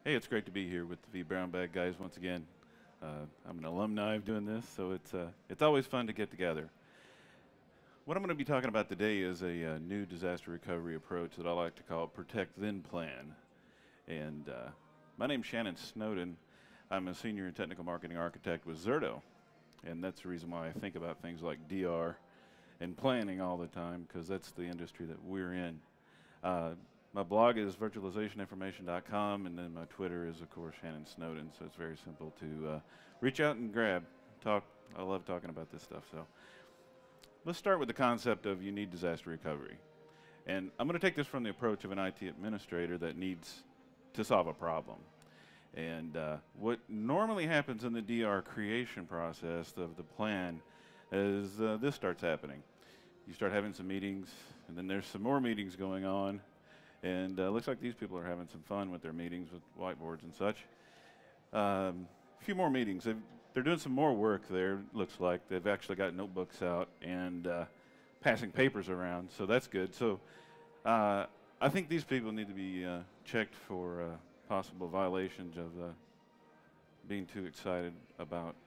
Hey, it's great to be here with the vBrownbag guys once again. I'm an alumni of doing this, so it's always fun to get together. What I'm going to be talking about today is a new disaster recovery approach that I like to call Protect Then Plan. And my name's Shannon Snowden. I'm a senior and technical marketing architect with Zerto, and that's the reason why I think about things like DR and planning all the time, because that's the industry that we're in. My blog is virtualizationinformation.com, and then my Twitter is, of course, Shannon Snowden, so it's very simple to reach out and talk. I love talking about this stuff. So let's start with the concept of you need disaster recovery. And I'm going to take this from the approach of an IT administrator that needs to solve a problem. And what normally happens in the DR creation process of the plan is this starts happening. You start having some meetings, and then there's some more meetings going on. And looks like these people are having some fun with their meetings with whiteboards and such. A few more meetings. They're doing some more work there, looks like. They've actually got notebooks out and passing papers around, so that's good. So I think these people need to be checked for possible violations of being too excited about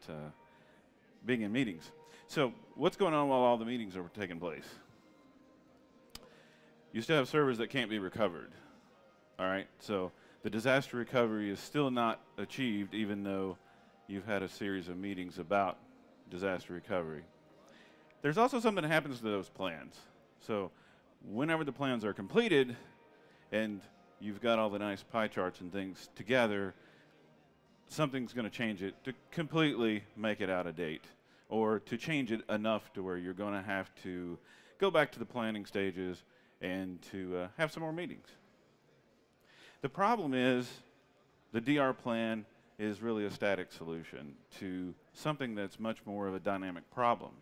being in meetings. So what's going on while all the meetings are taking place? You still have servers that can't be recovered, all right? So the disaster recovery is still not achieved even though you've had a series of meetings about disaster recovery. There's also something that happens to those plans. So whenever the plans are completed and you've got all the nice pie charts and things together, something's going to change it to completely make it out of date, or to change it enough to where you're going to have to go back to the planning stages and to have some more meetings. The problem is the DR plan is really a static solution to something that's much more of a dynamic problem,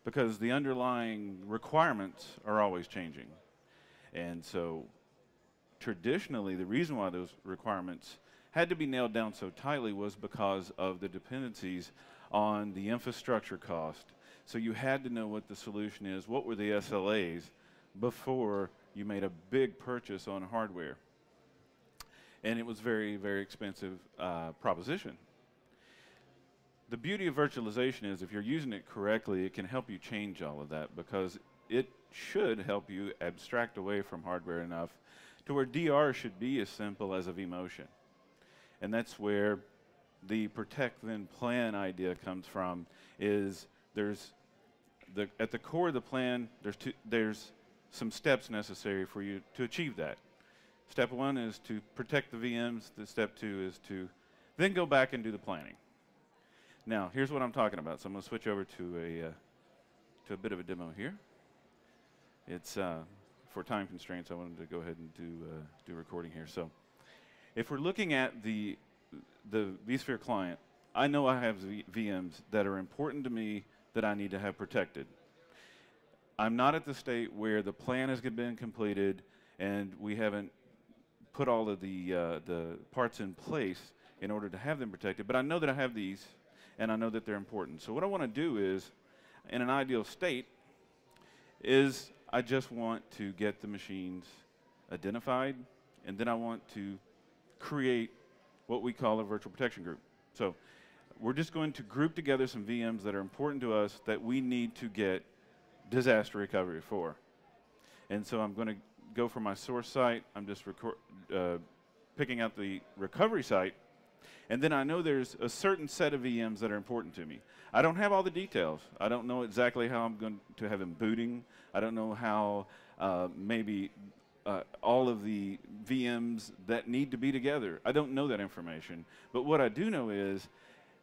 because the underlying requirements are always changing. And so traditionally, the reason why those requirements had to be nailed down so tightly was because of the dependencies on the infrastructure cost. So you had to know what the solution is, what were the SLAs, before you made a big purchase on hardware. And it was very, very expensive proposition. The beauty of virtualization is if you're using it correctly, it can help you change all of that, because it should help you abstract away from hardware enough to where DR should be as simple as a vMotion. And that's where the Protect Then Plan idea comes from, is at the core of the plan, there's some steps necessary for you to achieve that. Step one is to protect the VMs. The step two is to then go back and do the planning. Now, here's what I'm talking about. So I'm going to switch over to a bit of a demo here. It's for time constraints, I wanted to go ahead and do recording here. So if we're looking at the vSphere client, I know I have VMs that are important to me that I need to have protected. I'm not at the state where the plan has been completed and we haven't put all of the parts in place in order to have them protected, but I know that I have these and I know that they're important. So what I want to do is, in an ideal state, is I just want to get the machines identified, and then I want to create what we call a virtual protection group. So we're just going to group together some VMs that are important to us that we need to get disaster recovery for. And so I'm going to go for my source site. I'm just picking out the recovery site, and then I know there's a certain set of VMs that are important to me. I don't have all the details. I don't know exactly how I'm going to have them booting. I don't know how maybe all of the VMs that need to be together. I don't know that information. But what I do know is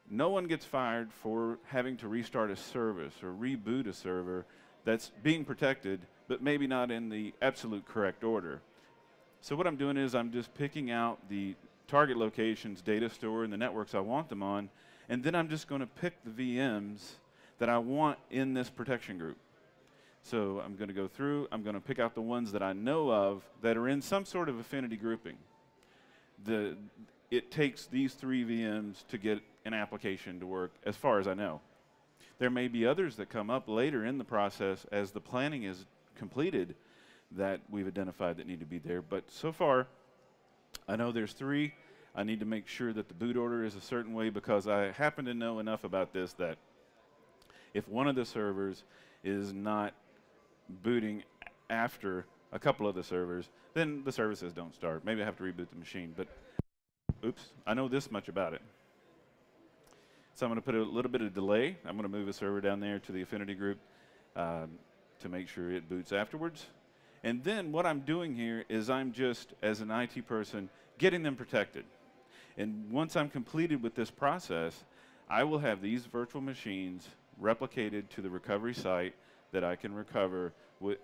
no one gets fired for having to restart a service or reboot a server that's being protected, but maybe not in the absolute correct order. So what I'm doing is I'm just picking out the target locations, data store, and the networks I want them on, and then I'm just going to pick the VMs that I want in this protection group. So I'm going to go through, I'm going to pick out the ones that I know of that are in some sort of affinity grouping. It takes these 3 VMs to get an application to work, as far as I know. There may be others that come up later in the process as the planning is completed that we've identified that need to be there. But so far, I know there's 3. I need to make sure that the boot order is a certain way, because I happen to know enough about this that if one of the servers is not booting after a couple of the servers, then the services don't start. Maybe I have to reboot the machine, but oops, I know this much about it. So I'm going to put a little bit of delay. I'm going to move a server down there to the affinity group to make sure it boots afterwards. And then what I'm doing here is I'm just, as an IT person, getting them protected. And once I'm completed with this process, I will have these virtual machines replicated to the recovery site that I can recover,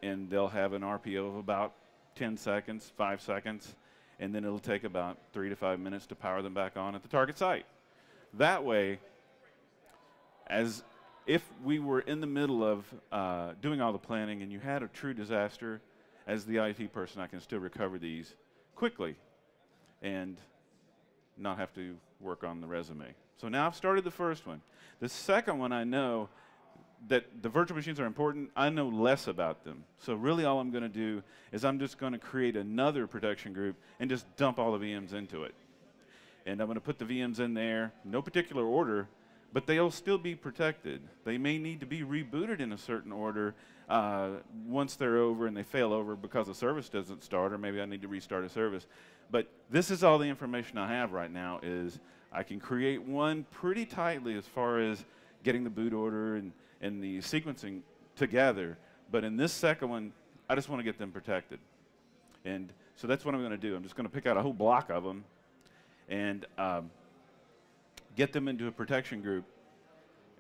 and they'll have an RPO of about 10 seconds, 5 seconds, and then it'll take about 3 to 5 minutes to power them back on at the target site. That way, as if we were in the middle of doing all the planning and you had a true disaster, as the IT person, I can still recover these quickly and not have to work on the resume. So now I've started the first one. The second one, I know that the virtual machines are important. I know less about them. So really all I'm going to do is I'm just going to create another protection group and just dump all the VMs into it. And I'm going to put the VMs in there, no particular order, but they'll still be protected. They may need to be rebooted in a certain order once they're over and they fail over because the service doesn't start, or maybe I need to restart a service. But this is all the information I have right now. Is I can create one pretty tightly as far as getting the boot order and the sequencing together. But in this second one, I just want to get them protected. And so that's what I'm going to do. I'm just going to pick out a whole block of them and get them into a protection group,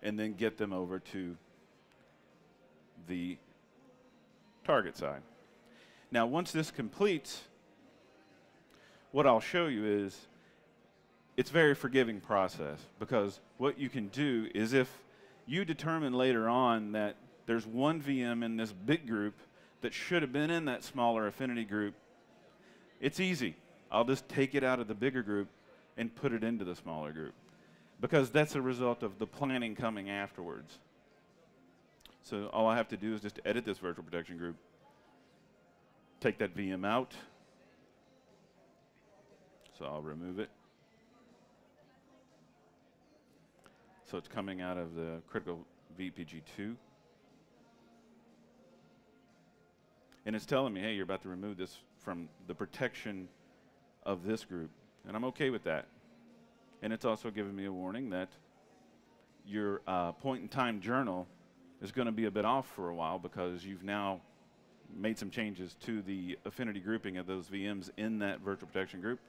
and then get them over to the target side. Now, once this completes, what I'll show you is it's a very forgiving process, because what you can do is, if you determine later on that there's one VM in this big group that should have been in that smaller affinity group, it's easy. I'll just take it out of the bigger group and put it into the smaller group, because that's a result of the planning coming afterwards. So all I have to do is just edit this virtual protection group, take that VM out. So I'll remove it. So it's coming out of the critical VPG2. And it's telling me, hey, you're about to remove this from the protection of this group. And I'm okay with that. And it's also giving me a warning that your point-in-time journal is going to be a bit off for a while, because you've now made some changes to the affinity grouping of those VMs in that virtual protection group.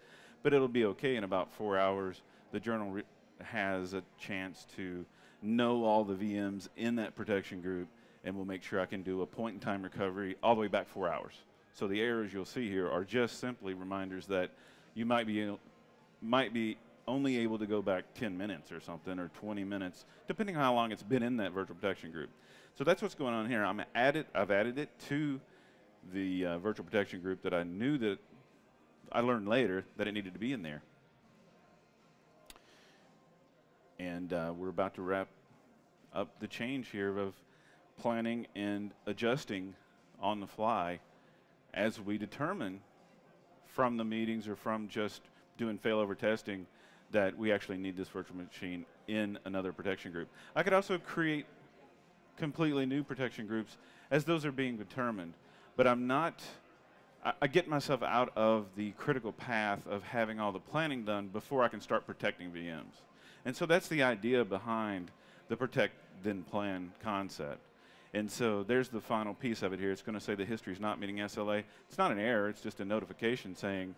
But it'll be okay. In about 4 hours, the journal has a chance to know all the VMs in that protection group, and we'll make sure I can do a point-in-time recovery all the way back 4 hours. So the errors you'll see here are just simply reminders that you might be only able to go back 10 minutes or something, or 20 minutes, depending on how long it's been in that virtual protection group. So that's what's going on here. I've added it to the virtual protection group that I knew that I learned later that it needed to be in there. And we're about to wrap up the change here of planning and adjusting on the fly as we determine from the meetings or from just doing failover testing that we actually need this virtual machine in another protection group. I could also create completely new protection groups as those are being determined, but I get myself out of the critical path of having all the planning done before I can start protecting VMs. And so that's the idea behind the protect then plan concept. And so there's the final piece of it here. It's going to say the history is not meeting SLA. It's not an error. It's just a notification saying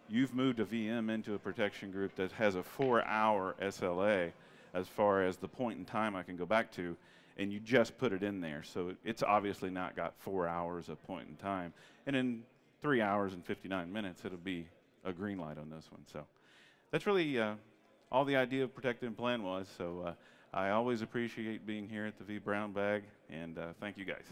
you've moved a VM into a protection group that has a 4-hour SLA as far as the point in time I can go back to, and you just put it in there. So it's obviously not got 4 hours of point in time. And in 3 hours and 59 minutes, it'll be a green light on this one. So that's really all the idea of Protect and Plan was. So I always appreciate being here at the vBrownbag, and thank you guys.